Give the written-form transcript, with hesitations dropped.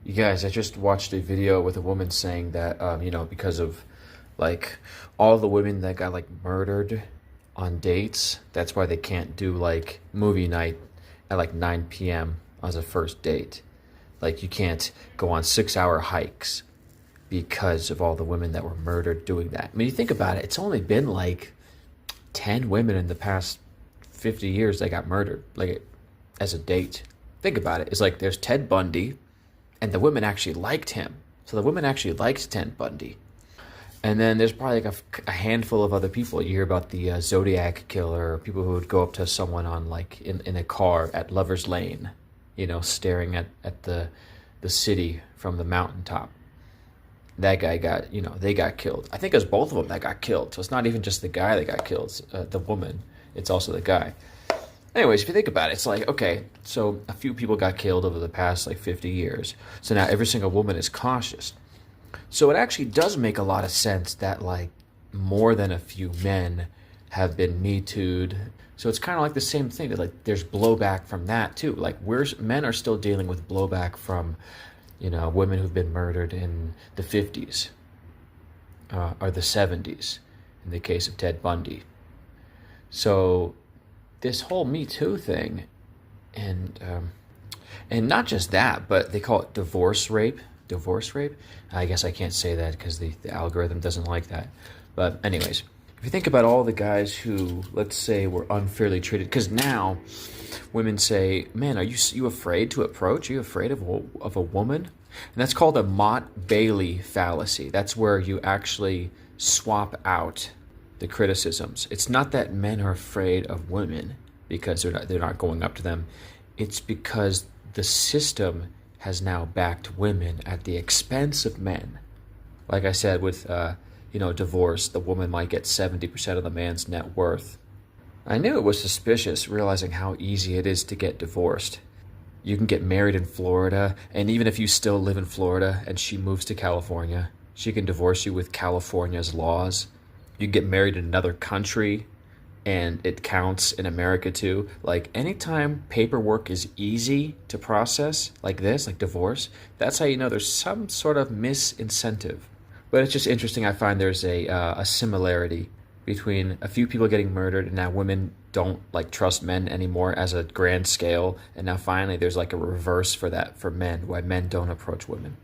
You guys, I just watched a video with a woman saying that, because of like all the women that got like murdered on dates, that's why they can't do like movie night at like 9 p.m. as a first date. Like you can't go on 6 hour hikes because of all the women that were murdered doing that. I mean, you think about it, it's only been like 10 women in the past 50 years that got murdered, like as a date. Think about it. It's like there's Ted Bundy, and the women actually liked him. So the women actually liked Ted Bundy. And then there's probably like a handful of other people. You hear about the Zodiac killer, people who would go up to someone on like in a car at Lover's Lane, staring at the city from the mountaintop. That guy got, they got killed. I think it was both of them that got killed. So it's not even just the guy that got killed, it's, the woman. It's also the guy. Anyways, if you think about it, it's like, okay, so a few people got killed over the past like 50 years. So now every single woman is cautious. So it actually does make a lot of sense that like more than a few men have been Me Too'd. So it's kind of like the same thing. That like there's blowback from that too. Like men are still dealing with blowback from, women who've been murdered in the 50s or the 70s in the case of Ted Bundy. So this whole Me Too thing, and not just that, but they call it divorce rape. Divorce rape. I guess I can't say that because the algorithm doesn't like that. But anyways, if you think about all the guys who, let's say, were unfairly treated, because now women say, "Man, are you afraid to approach? Are you afraid of a woman?" And that's called a Mott-Bailey fallacy. That's where you actually swap out the criticisms. It's not that men are afraid of women because they're not going up to them. It's because the system has now backed women at the expense of men. Like I said, with divorce, the woman might get 70% of the man's net worth. I knew it was suspicious, realizing how easy it is to get divorced. You can get married in Florida, and even if you still live in Florida and she moves to California, she can divorce you with California's laws. You can get married in another country, and it counts in America too. Like anytime paperwork is easy to process, like this, like divorce, that's how you know there's some sort of misincentive. But it's just interesting. I find there's a similarity between a few people getting murdered and now women don't like trust men anymore as a grand scale, and now finally there's like a reverse for that for men, why men don't approach women.